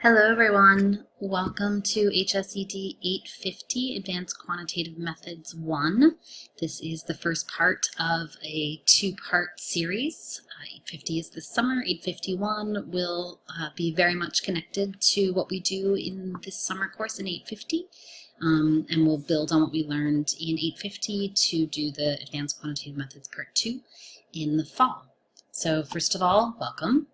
Hello everyone, welcome to HSED850 Advanced Quantitative Methods 1. This is the first part of a two-part series. 850 is this summer, 851 will be very much connected to what we do in this summer course in 850. And we'll build on what we learned in 850 to do the Advanced Quantitative Methods Part 2 in the fall. So first of all, welcome.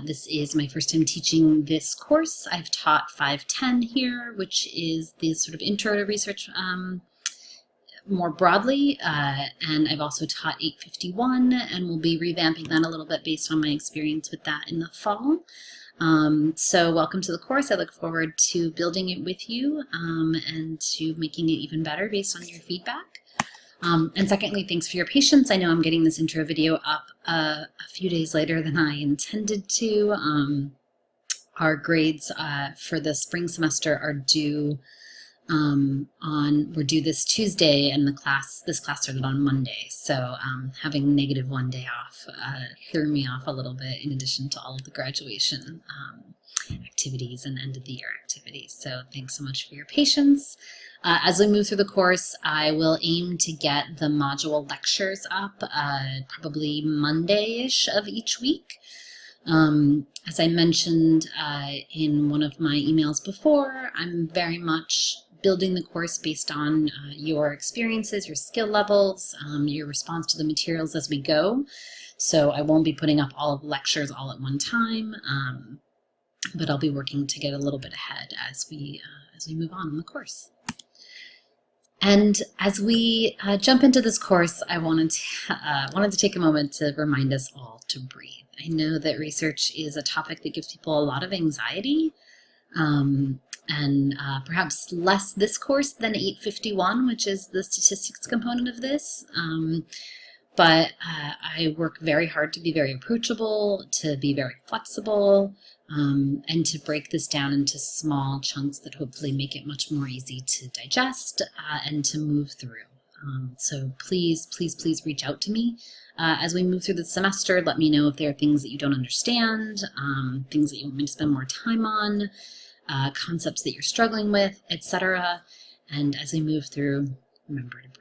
This is my first time teaching this course. I've taught 510 here, which is the sort of intro to research more broadly, and I've also taught 851, and we'll be revamping that a little bit based on my experience with that in the fall. So welcome to the course. I look forward to building it with you and to making it even better based on your feedback. And secondly, thanks for your patience. I know I'm getting this intro video up a few days later than I intended to. Our grades for the spring semester are due we're due this Tuesday, and this class started on Monday. So having negative one day off threw me off a little bit, in addition to all of the graduation activities and end of the year activities. So thanks so much for your patience. As we move through the course, I will aim to get the module lectures up probably Monday-ish of each week. As I mentioned in one of my emails before, I'm very much building the course based on your experiences, your skill levels, your response to the materials as we go. So I won't be putting up all of the lectures all at one time, but I'll be working to get a little bit ahead as we move on in the course. And as we jump into this course, I wanted to take a moment to remind us all to breathe. I know that research is a topic that gives people a lot of anxiety, and perhaps less this course than 851, which is the statistics component of this. But I work very hard to be very approachable, to be very flexible, and to break this down into small chunks that hopefully make it much more easy to digest and to move through. So please, please, please reach out to me as we move through the semester. Let me know if there are things that you don't understand, things that you want me to spend more time on, concepts that you're struggling with, etc. And as we move through, remember to breathe.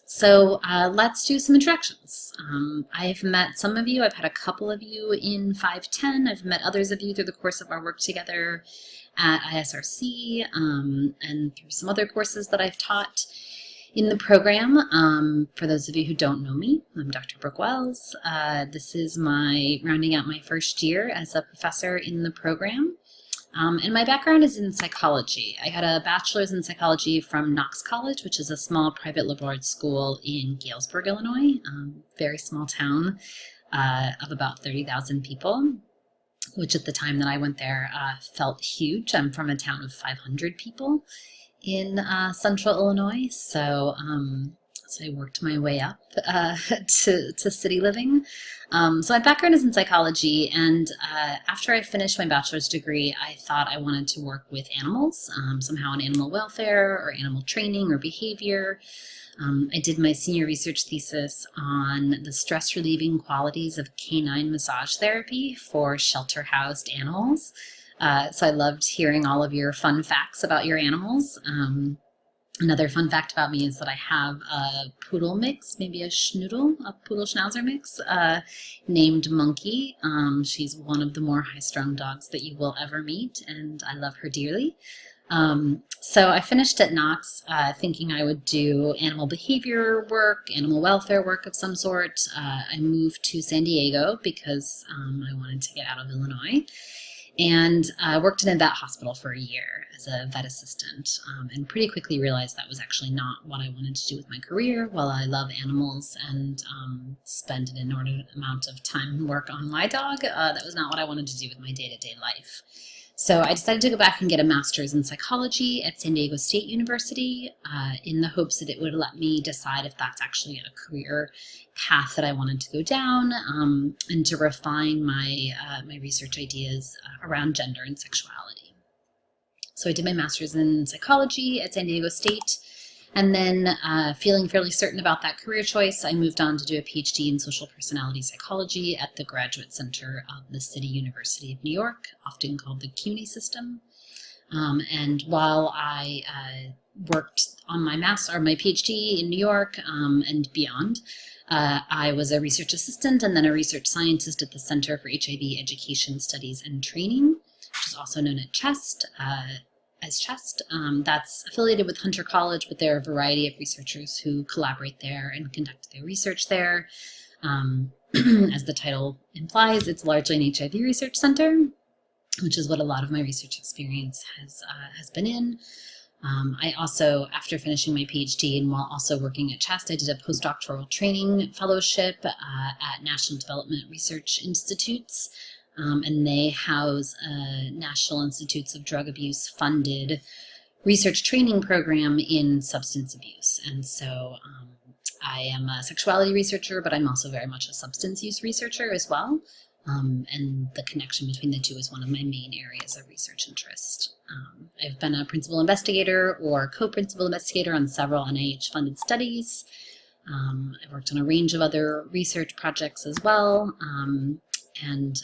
So let's do some introductions. I've met some of you. I've had a couple of you in 510. I've met others of you through the course of our work together at ISRC and through some other courses that I've taught in the program. For those of you who don't know me, I'm Dr. Brooke Wells. This is rounding out my first year as a professor in the program. And my background is in psychology. I got a bachelor's in psychology from Knox College, which is a small private liberal arts school in Galesburg, Illinois, very small town of about 30,000 people, which at the time that I went there felt huge. I'm from a town of 500 people in central Illinois, so I worked my way up to city living. So my background is in psychology, and after I finished my bachelor's degree, I thought I wanted to work with animals, somehow in animal welfare or animal training or behavior. I did my senior research thesis on the stress-relieving qualities of canine massage therapy for shelter-housed animals. So I loved hearing all of your fun facts about your animals. Another fun fact about me is that I have a poodle mix, maybe a schnoodle, a poodle schnauzer mix, named Monkey. She's one of the more high-strung dogs that you will ever meet, and I love her dearly. So I finished at Knox thinking I would do animal behavior work, animal welfare work of some sort. I moved to San Diego because I wanted to get out of Illinois. And worked in a vet hospital for a year as a vet assistant, and pretty quickly realized that was actually not what I wanted to do with my career. While I love animals and spend an inordinate amount of time and work on my dog, that was not what I wanted to do with my day-to-day life. So I decided to go back and get a master's in psychology at San Diego State University in the hopes that it would let me decide if that's actually a career path that I wanted to go down, and to refine my research ideas around gender and sexuality. So I did my master's in psychology at San Diego State, And then feeling fairly certain about that career choice, I moved on to do a PhD in social personality psychology at the Graduate Center of the City University of New York, often called the CUNY system. And while I worked on my PhD in New York and beyond, I was a research assistant and then a research scientist at the Center for HIV Education Studies and Training, which is also known as CHEST. That's affiliated with Hunter College, but there are a variety of researchers who collaborate there and conduct their research there. As the title implies, it's largely an HIV research center, which is what a lot of my research experience has been in. I also, after finishing my PhD and while also working at CHEST, I did a postdoctoral training fellowship at National Development Research Institutes, and they house a National Institutes of Drug Abuse funded research training program in substance abuse. And so I am a sexuality researcher, but I'm also very much a substance use researcher as well. And the connection between the two is one of my main areas of research interest. I've been a principal investigator or co-principal investigator on several NIH-funded studies. I've worked on a range of other research projects as well. And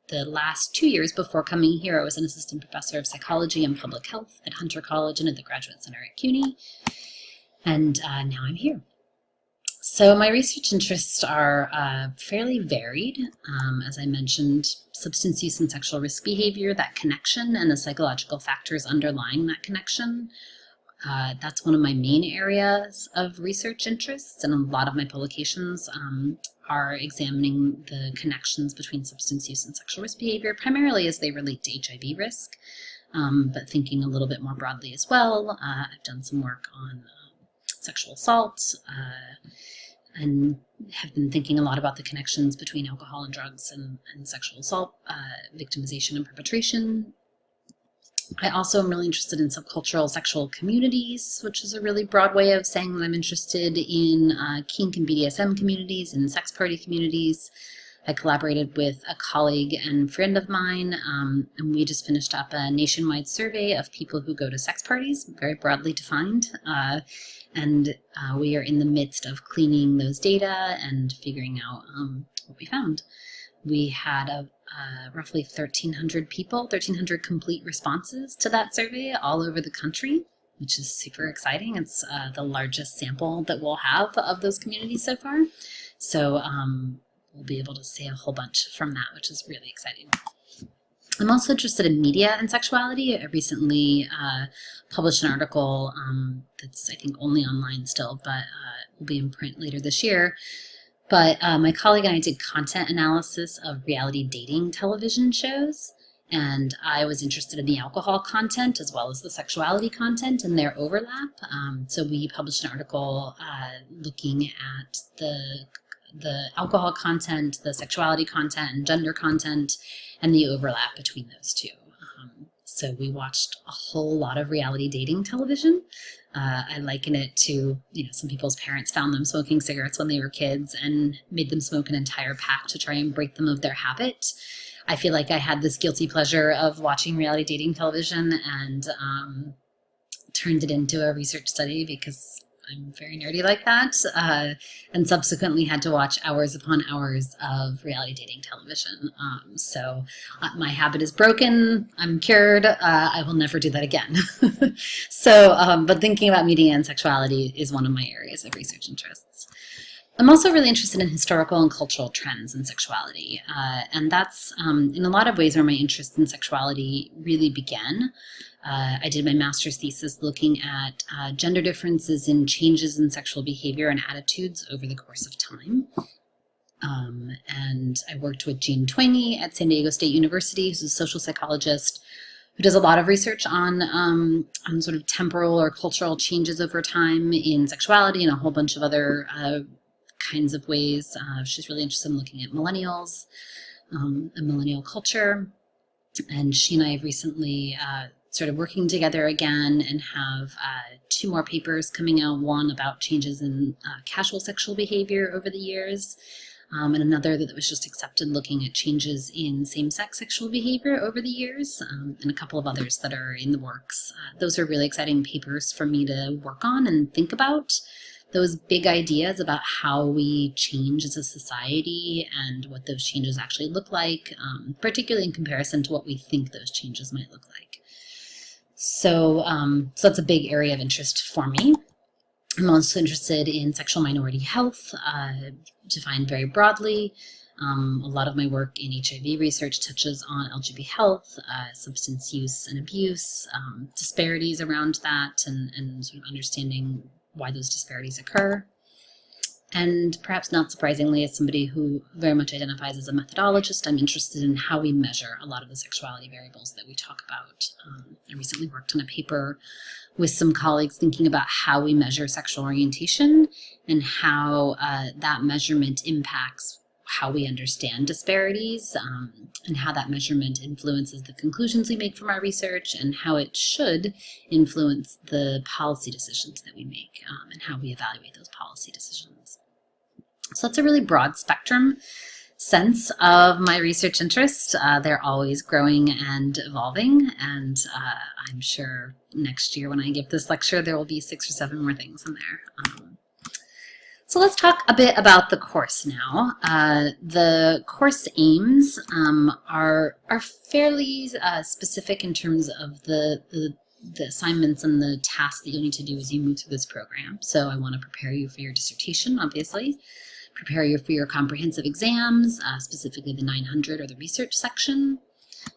the last 2 years before coming here, I was an assistant professor of psychology and public health at Hunter College and at the Graduate Center at CUNY. And now I'm here. So my research interests are fairly varied. As I mentioned, substance use and sexual risk behavior, that connection and the psychological factors underlying that connection. That's one of my main areas of research interests, and a lot of my publications are examining the connections between substance use and sexual risk behavior, primarily as they relate to HIV risk, but thinking a little bit more broadly as well. I've done some work on sexual assault, and have been thinking a lot about the connections between alcohol and drugs and sexual assault, victimization and perpetration. I also am really interested in subcultural sexual communities, which is a really broad way of saying that I'm interested in kink and BDSM communities and sex party communities. I collaborated with a colleague and friend of mine, and we just finished up a nationwide survey of people who go to sex parties, very broadly defined. And we are in the midst of cleaning those data and figuring out what we found. We had roughly 1,300 people, 1,300 complete responses to that survey all over the country, which is super exciting. It's the largest sample that we'll have of those communities so far. So we'll be able to say a whole bunch from that, which is really exciting. I'm also interested in media and sexuality. I recently published an article that's, I think, only online still, but will be in print later this year. But my colleague and I did content analysis of reality dating television shows, and I was interested in the alcohol content as well as the sexuality content and their overlap. So we published an article looking at the alcohol content, the sexuality content, and gender content, and the overlap between those two. So we watched a whole lot of reality dating television. I liken it to, some people's parents found them smoking cigarettes when they were kids and made them smoke an entire pack to try and break them of their habit. I feel like I had this guilty pleasure of watching reality dating television and turned it into a research study because I'm very nerdy like that, and subsequently had to watch hours upon hours of reality dating television. So my habit is broken. I'm cured. I will never do that again. So, but thinking about media and sexuality is one of my areas of research interests. I'm also really interested in historical and cultural trends in sexuality, and that's in a lot of ways where my interest in sexuality really began. I did my master's thesis looking at gender differences in changes in sexual behavior and attitudes over the course of time. And I worked with Jean Twenge at San Diego State University, who's a social psychologist who does a lot of research on sort of temporal or cultural changes over time in sexuality and a whole bunch of other kinds of ways. She's really interested in looking at millennials and millennial culture. And she and I have recently started working together again and have 2 more papers coming out, one about changes in casual sexual behavior over the years, and another that was just accepted looking at changes in same-sex sexual behavior over the years, and a couple of others that are in the works. Those are really exciting papers for me to work on and think about. Those big ideas about how we change as a society and what those changes actually look like, particularly in comparison to what we think those changes might look like. So that's a big area of interest for me. I'm also interested in sexual minority health, defined very broadly. A lot of my work in HIV research touches on LGBT health, substance use and abuse, disparities around that, and sort of understanding why those disparities occur. And perhaps not surprisingly, as somebody who very much identifies as a methodologist, I'm interested in how we measure a lot of the sexuality variables that we talk about. I recently worked on a paper with some colleagues thinking about how we measure sexual orientation and how that measurement impacts how we understand disparities, and how that measurement influences the conclusions we make from our research, and how it should influence the policy decisions that we make, and how we evaluate those policy decisions. So that's a really broad spectrum sense of my research interests. They're always growing and evolving, and I'm sure next year when I give this lecture there will be 6 or 7 more things in there. So let's talk a bit about the course now. The course aims are fairly specific in terms of the assignments and the tasks that you'll need to do as you move through this program. So I want to prepare you for your dissertation, obviously, prepare you for your comprehensive exams, specifically the 900 or the research section.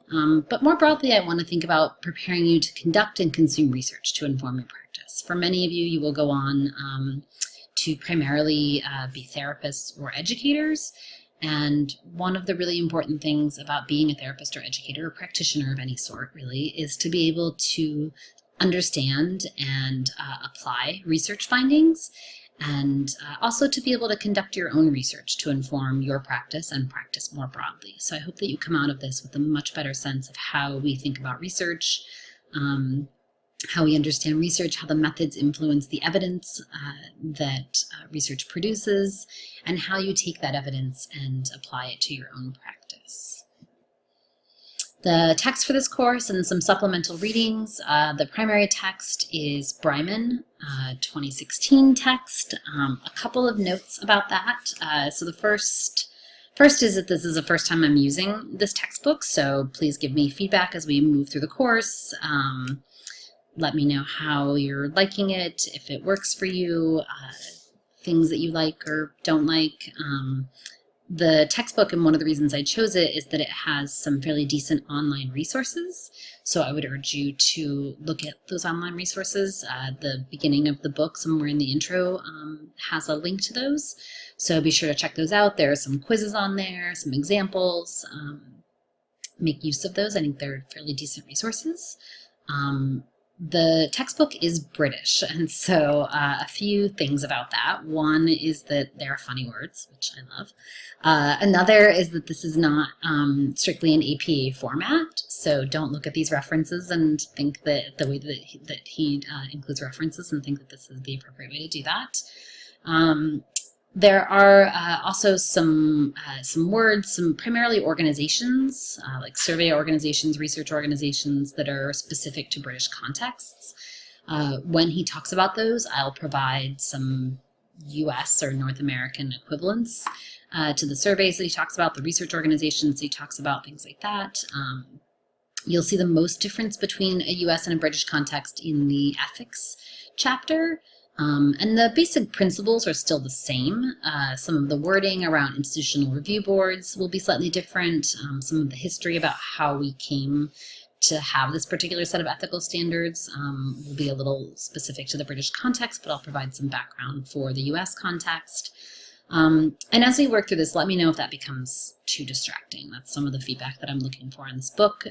But more broadly, I want to think about preparing you to conduct and consume research to inform your practice. For many of you, you will go on to primarily be therapists or educators. And one of the really important things about being a therapist or educator or practitioner of any sort, really, is to be able to understand and apply research findings, and also to be able to conduct your own research to inform your practice and practice more broadly. So I hope that you come out of this with a much better sense of how we think about research, how we understand research, how the methods influence the evidence that research produces, and how you take that evidence and apply it to your own practice. The text for this course and some supplemental readings. The primary text is Bryman, 2016 text. A couple of notes about that. So the first is that this is the first time I'm using this textbook, so please give me feedback as we move through the course. Let me know how you're liking it, if it works for you, things that you like or don't like. The textbook, and one of the reasons I chose it, is that it has some fairly decent online resources. So I would urge you to look at those online resources. The beginning of the book, somewhere in the intro, has a link to those. So be sure to check those out. There are some quizzes on there, some examples. Make use of those. I think they're fairly decent resources. The textbook is British, and so a few things about that. One is that there are funny words, which I love. Another is that this is not strictly an APA format, so don't look at these references and think that the way that he includes references and think that this is the appropriate way to do that. There are also some words, some primarily organizations, like survey organizations, research organizations that are specific to British contexts. When he talks about those, I'll provide some US or North American equivalents to the surveys that he talks about, the research organizations he talks about, things like that. You'll see the most difference between a US and a British context in the ethics chapter. And the basic principles are still the same. Some of the wording around institutional review boards will be slightly different. Some of the history about how we came to have this particular set of ethical standards will be a little specific to the British context, but I'll provide some background for the US context. And as we work through this, let me know if that becomes too distracting. That's some of the feedback that I'm looking for in this book.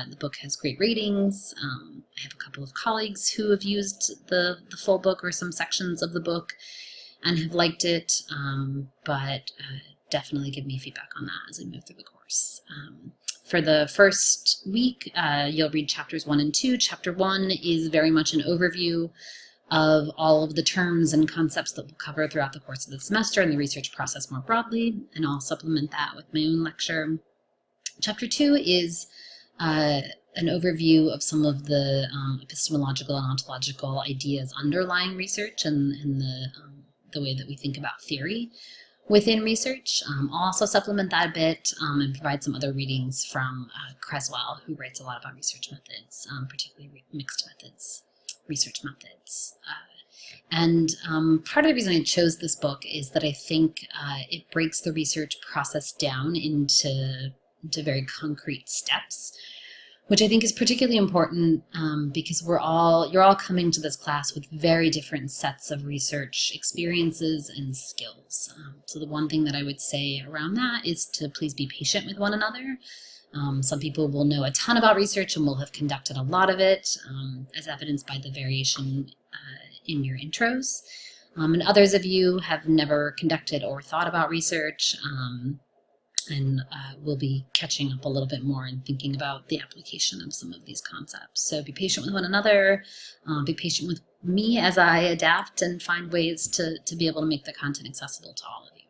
The book has great ratings. I have a couple of colleagues who have used the full book or some sections of the book and have liked it, but definitely give me feedback on that as we move through the course. For the first week, you'll read chapters 1 and 2. Chapter 1 is very much an overview of all of the terms and concepts that we'll cover throughout the course of the semester and the research process more broadly, and I'll supplement that with my own lecture. Chapter 2 is an overview of some of the epistemological and ontological ideas underlying research and the way that we think about theory within research. I'll also supplement that a bit and provide some other readings from Creswell, who writes a lot about research methods, particularly mixed methods, research methods. And part of the reason I chose this book is that I think it breaks the research process down into very concrete steps, which I think is particularly important because you're all coming to this class with very different sets of research experiences and skills. So the one thing that I would say around that is to please be patient with one another. Some people will know a ton about research and will have conducted a lot of it, as evidenced by the variation in your intros. And others of you have never conducted or thought about research, and we'll be catching up a little bit more and thinking about the application of some of these concepts. So be patient with one another, be patient with me as I adapt and find ways to be able to make the content accessible to all of you.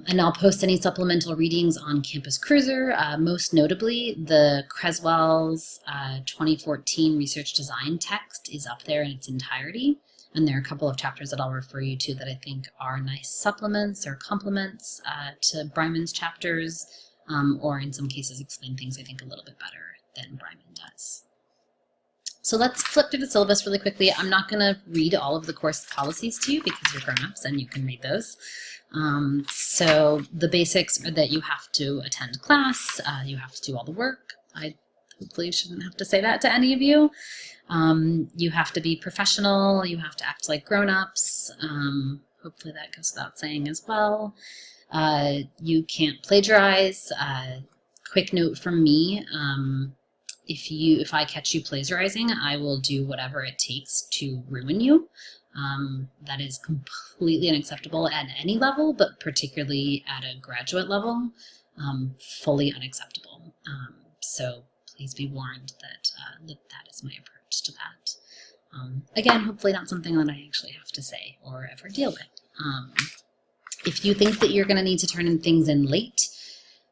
And I'll post any supplemental readings on Campus Cruiser, most notably the Creswell's 2014 research design text is up there in its entirety. And there are a couple of chapters that I'll refer you to that I think are nice supplements or complements to Bryman's chapters, or in some cases explain things I think a little bit better than Bryman does. So let's flip through the syllabus really quickly. I'm not going to read all of the course policies to you because you're grown-ups and you can read those. So the basics are that you have to attend class, you have to do all the work. I hopefully shouldn't have to say that to any of you. You have to be professional, you have to act like grown-ups, hopefully that goes without saying as well. You can't plagiarize. Quick note from me, if I catch you plagiarizing, I will do whatever it takes to ruin you. That is completely unacceptable at any level, but particularly at a graduate level, fully unacceptable. So please be warned that that is my approach to that. Again, hopefully not something that I actually have to say or ever deal with. If you think that you're going to need to turn in things in late,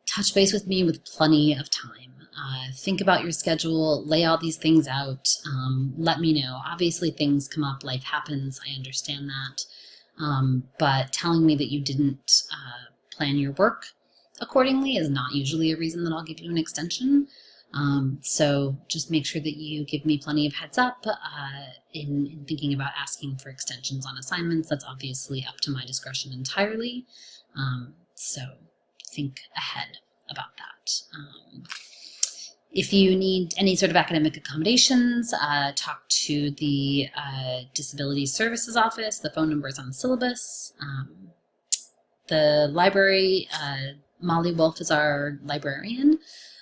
touch base with me with plenty of time. Think about your schedule, lay all these things out, let me know. Obviously things come up, life happens, I understand that, but telling me that you didn't plan your work accordingly is not usually a reason that I'll give you an extension. So just make sure that you give me plenty of heads up in thinking about asking for extensions on assignments. That's obviously up to my discretion entirely. So think ahead about that. If you need any sort of academic accommodations, talk to the Disability Services Office. The phone number is on the syllabus. The library, Molly Wolf is our librarian.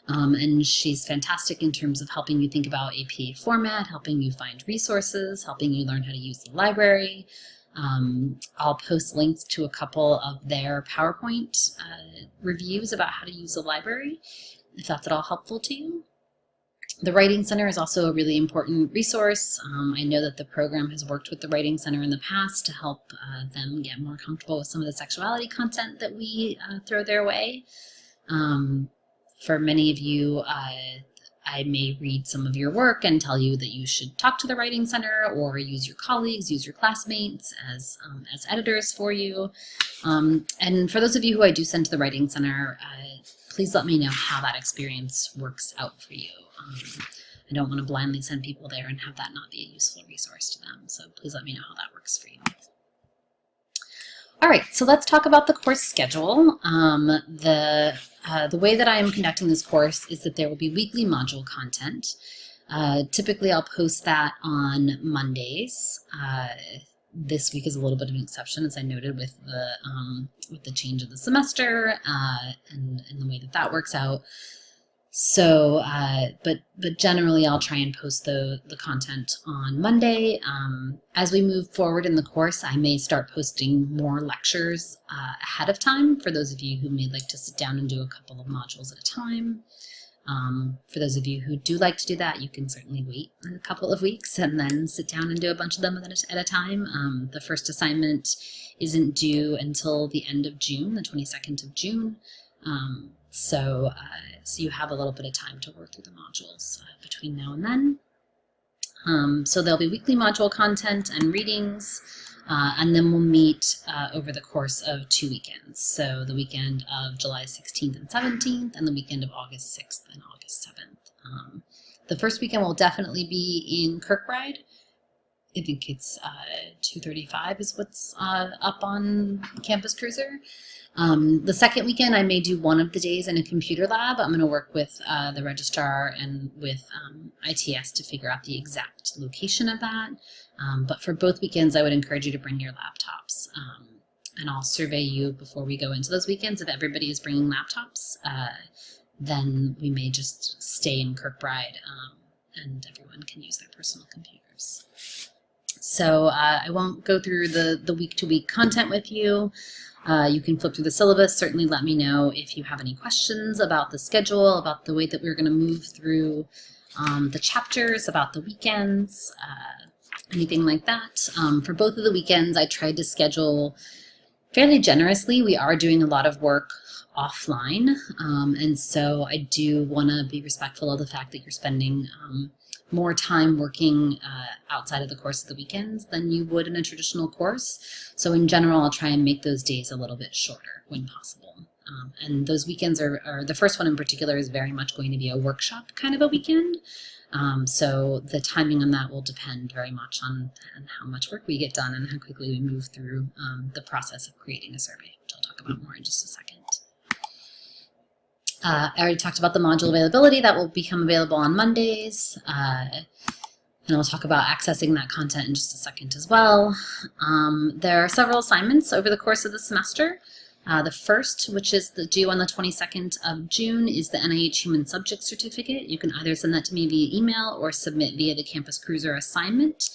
And she's fantastic in terms of helping you think about APA format, helping you find resources, helping you learn how to use the library. I'll post links to a couple of their PowerPoint reviews about how to use the library, if that's at all helpful to you. The Writing Center is also a really important resource. I know that the program has worked with the Writing Center in the past to help them get more comfortable with some of the sexuality content that we throw their way. For many of you, I may read some of your work and tell you that you should talk to the Writing Center or use your colleagues, use your classmates as editors for you. And for those of you who I do send to the Writing Center, please let me know how that experience works out for you. I don't want to blindly send people there and have that not be a useful resource to them. So please let me know how that works for you. All right, so let's talk about the course schedule. The way that I am conducting this course is that there will be weekly module content. Typically, I'll post that on Mondays. This week is a little bit of an exception, as I noted, with the change of the semester and the way that works out. So, but generally I'll try and post the content on Monday. As we move forward in the course, I may start posting more lectures ahead of time for those of you who may like to sit down and do a couple of modules at a time. For those of you who do like to do that, you can certainly wait a couple of weeks and then sit down and do a bunch of them at a time. The first assignment isn't due until the end of June, the 22nd of June. So you have a little bit of time to work through the modules between now and then. So there'll be weekly module content and readings, and then we'll meet over the course of 2 weekends. So the weekend of July 16th and 17th, and the weekend of August 6th and August 7th. The first weekend will definitely be in Kirkbride. I think it's 235 is what's up on Campus Cruiser. The second weekend, I may do one of the days in a computer lab. I'm going to work with the registrar and with ITS to figure out the exact location of that. But for both weekends, I would encourage you to bring your laptops. And I'll survey you before we go into those weekends. If everybody is bringing laptops, then we may just stay in Kirkbride and everyone can use their personal computers. So I won't go through the week-to-week content with you. You can flip through the syllabus. Certainly let me know if you have any questions about the schedule, about the way that we're going to move through the chapters, about the weekends, anything like that. For both of the weekends, I tried to schedule fairly generously. We are doing a lot of work offline, and so I do want to be respectful of the fact that you're spending more time working outside of the course of the weekends than you would in a traditional course. So in general, I'll try and make those days a little bit shorter when possible. And those weekends are the first one in particular is very much going to be a workshop kind of a weekend. So the timing on that will depend very much on how much work we get done and how quickly we move through the process of creating a survey, which I'll talk about more in just a second. I already talked about the module availability. That will become available on Mondays. And I'll talk about accessing that content in just a second as well. There are several assignments over the course of the semester. The first, which is due on the 22nd of June, is the NIH Human Subject Certificate. You can either send that to me via email or submit via the Campus Cruiser assignment.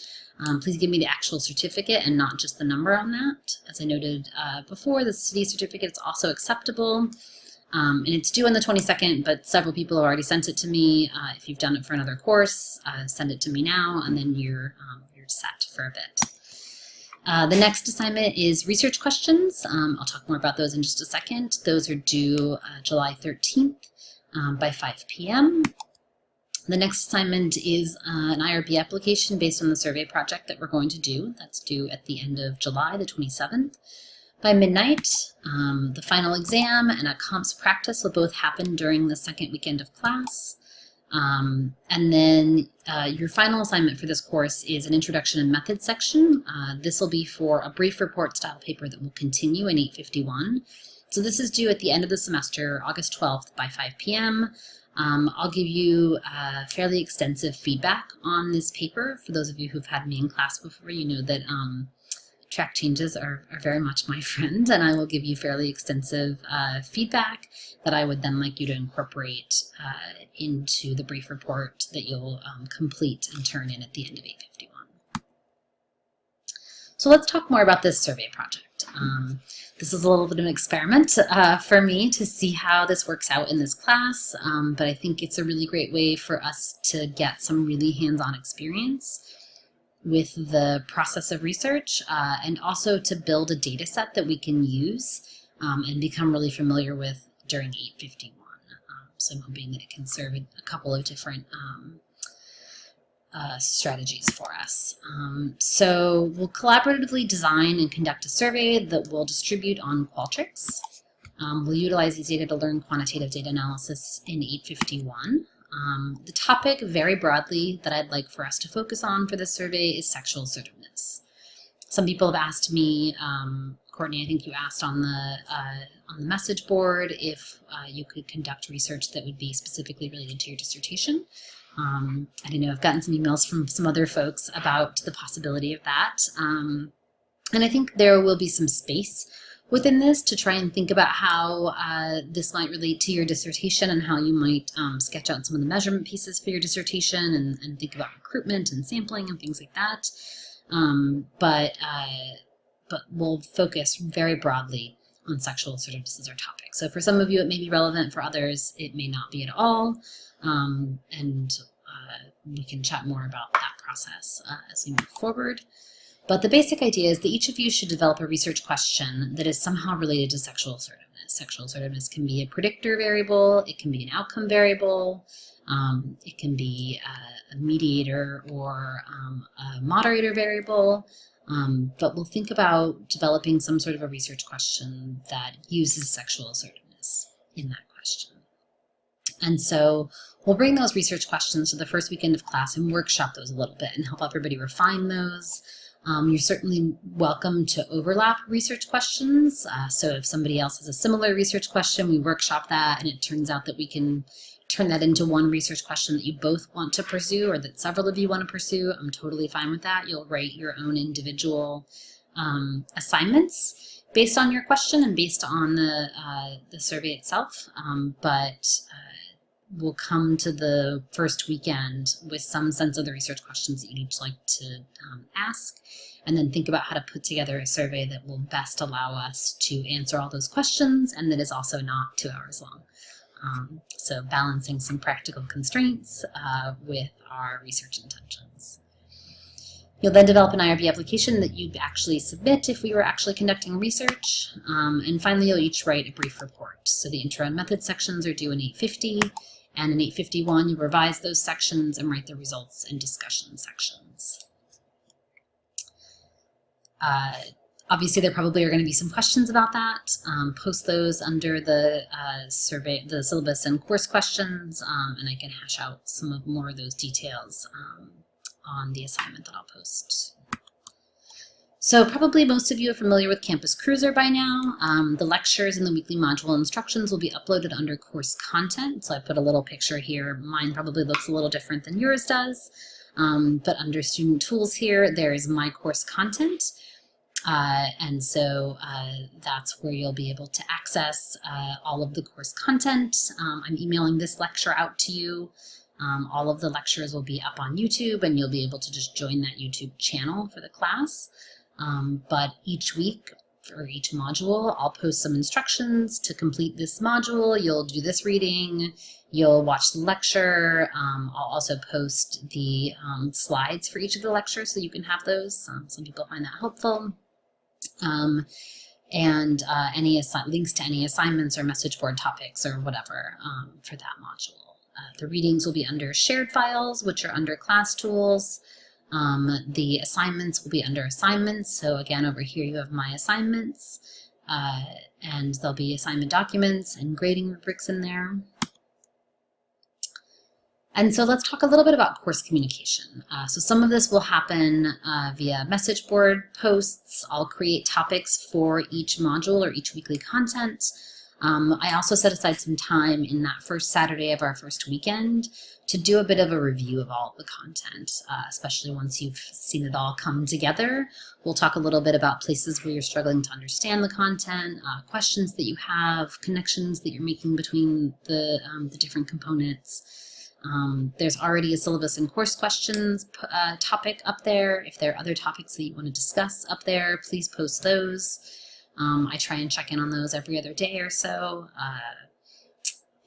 Please give me the actual certificate and not just the number on that. As I noted before, the city certificate is also acceptable. And it's due on the 22nd, but several people have already sent it to me. If you've done it for another course, send it to me now, and then you're set for a bit. The next assignment is research questions. I'll talk more about those in just a second. Those are due July 13th by 5 p.m. The next assignment is an IRB application based on the survey project that we're going to do. That's due at the end of July, the 27th. By midnight, the final exam and a comps practice will both happen during the second weekend of class. And then your final assignment for this course is an introduction and methods section. This will be for a brief report style paper that will continue in 851. So this is due at the end of the semester, August 12th by 5 p.m. I'll give you fairly extensive feedback on this paper. For those of you who've had me in class before, you know that track changes are very much my friend, and I will give you fairly extensive feedback that I would then like you to incorporate into the brief report that you'll complete and turn in at the end of 851. So let's talk more about this survey project. This is a little bit of an experiment for me to see how this works out in this class, but I think it's a really great way for us to get some really hands-on experience with the process of research, and also to build a data set that we can use and become really familiar with during 851. So I'm hoping that it can serve a couple of different strategies for us. So we'll collaboratively design and conduct a survey that we'll distribute on Qualtrics. We'll utilize these data to learn quantitative data analysis in 851. The topic, very broadly, that I'd like for us to focus on for this survey is sexual assertiveness. Some people have asked me, Courtney, I think you asked on the message board if you could conduct research that would be specifically related to your dissertation. I know I've gotten some emails from some other folks about the possibility of that. And I think there will be some space within this to try and think about how this might relate to your dissertation and how you might sketch out some of the measurement pieces for your dissertation and think about recruitment and sampling and things like that. But we'll focus very broadly on sexual assertiveness as our topic. So for some of you, it may be relevant. For others, it may not be at all. We can chat more about that process as we move forward. But the basic idea is that each of you should develop a research question that is somehow related to sexual assertiveness. Sexual assertiveness can be a predictor variable, it can be an outcome variable, it can be a mediator or a moderator variable, but we'll think about developing some sort of a research question that uses sexual assertiveness in that question. And so we'll bring those research questions to the first weekend of class and workshop those a little bit and help everybody refine those. You're certainly welcome to overlap research questions. So if somebody else has a similar research question, we workshop that, and it turns out that we can turn that into one research question that you both want to pursue or that several of you want to pursue. I'm totally fine with that. You'll write your own individual assignments based on your question and based on the survey itself. We'll come to the first weekend with some sense of the research questions that you'd each like to ask, and then think about how to put together a survey that will best allow us to answer all those questions and that is also not 2 hours long. So balancing some practical constraints with our research intentions. You'll then develop an IRB application that you'd actually submit if we were actually conducting research. And finally, you'll each write a brief report. So the intro and method sections are due in 850. And in 851, you revise those sections and write the results and discussion sections. Obviously, there probably are going to be some questions about that. Post those under the survey, the syllabus and course questions, and I can hash out some more of those details on the assignment that I'll post. So probably most of you are familiar with Campus Cruiser by now. The lectures and the weekly module instructions will be uploaded under course content. So I put a little picture here. Mine probably looks a little different than yours does. But under student tools here, there is my course content. And so that's where you'll be able to access all of the course content. I'm emailing this lecture out to you. All of the lectures will be up on YouTube, and you'll be able to just join that YouTube channel for the class. But each week for each module, I'll post some instructions to complete this module. You'll do this reading, you'll watch the lecture. I'll also post the slides for each of the lectures so you can have those. Some people find that helpful. Any links to any assignments or message board topics or whatever for that module. The readings will be under shared files, which are under class tools. The assignments will be under assignments. So again, over here you have my assignments, and there'll be assignment documents and grading rubrics in there. And so let's talk a little bit about course communication. So some of this will happen via message board posts. I'll create topics for each module or each weekly content. I also set aside some time in that first Saturday of our first weekend to do a bit of a review of all of the content, especially once you've seen it all come together. We'll talk a little bit about places where you're struggling to understand the content, questions that you have, connections that you're making between the different components. There's already a syllabus and course questions topic up there. If there are other topics that you want to discuss up there, please post those. I try and check in on those every other day or so.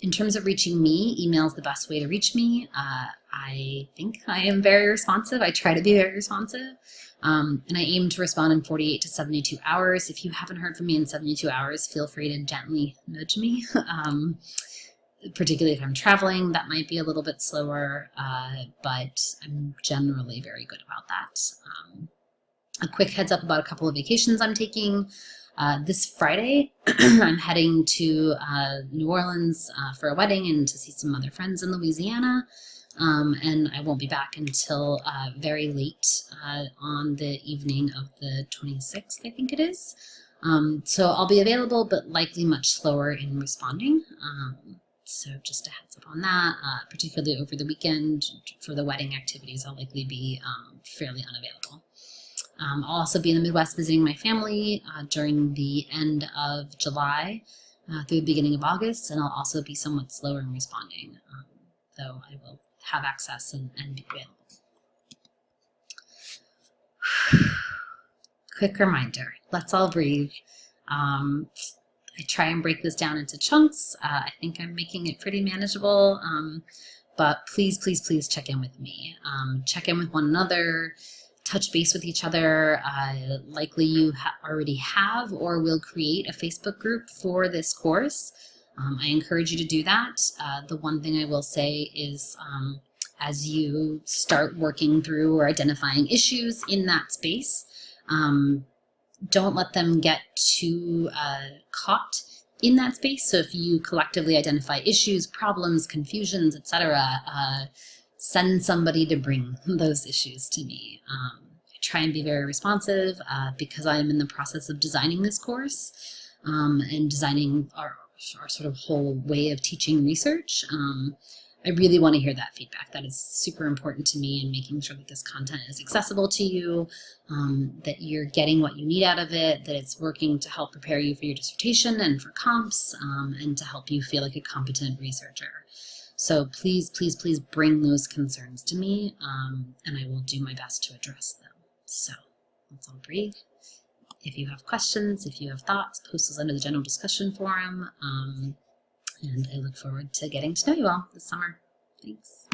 In terms of reaching me, email is the best way to reach me. I think I am very responsive. I try to be very responsive. And I aim to respond in 48 to 72 hours. If you haven't heard from me in 72 hours, feel free to gently nudge me. Particularly if I'm traveling, that might be a little bit slower, but I'm generally very good about that. A quick heads up about a couple of vacations I'm taking. This Friday, I'm heading to New Orleans for a wedding and to see some other friends in Louisiana. And I won't be back until very late on the evening of the 26th, I think it is. So I'll be available, but likely much slower in responding. So just a heads up on that, particularly over the weekend for the wedding activities, I'll likely be fairly unavailable. I'll also be in the Midwest visiting my family during the end of July through the beginning of August, and I'll also be somewhat slower in responding, though I will have access and be available. Quick reminder, let's all breathe. I try and break this down into chunks. I think I'm making it pretty manageable, but please, please, please check in with me. Check in with one another, touch base with each other. Likely you already have or will create a Facebook group for this course. I encourage you to do that. The one thing I will say is as you start working through or identifying issues in that space, don't let them get too caught in that space. So if you collectively identify issues, problems, confusions, etc., send somebody to bring those issues to me. I try and be very responsive because I am in the process of designing this course and designing our sort of whole way of teaching research. I really want to hear that feedback. That is super important to me in making sure that this content is accessible to you, that you're getting what you need out of it, that it's working to help prepare you for your dissertation and for comps, and to help you feel like a competent researcher. So please, please, please bring those concerns to me, and I will do my best to address them. So let's all breathe. If you have questions, if you have thoughts, post those under the general discussion forum. And I look forward to getting to know you all this summer. Thanks.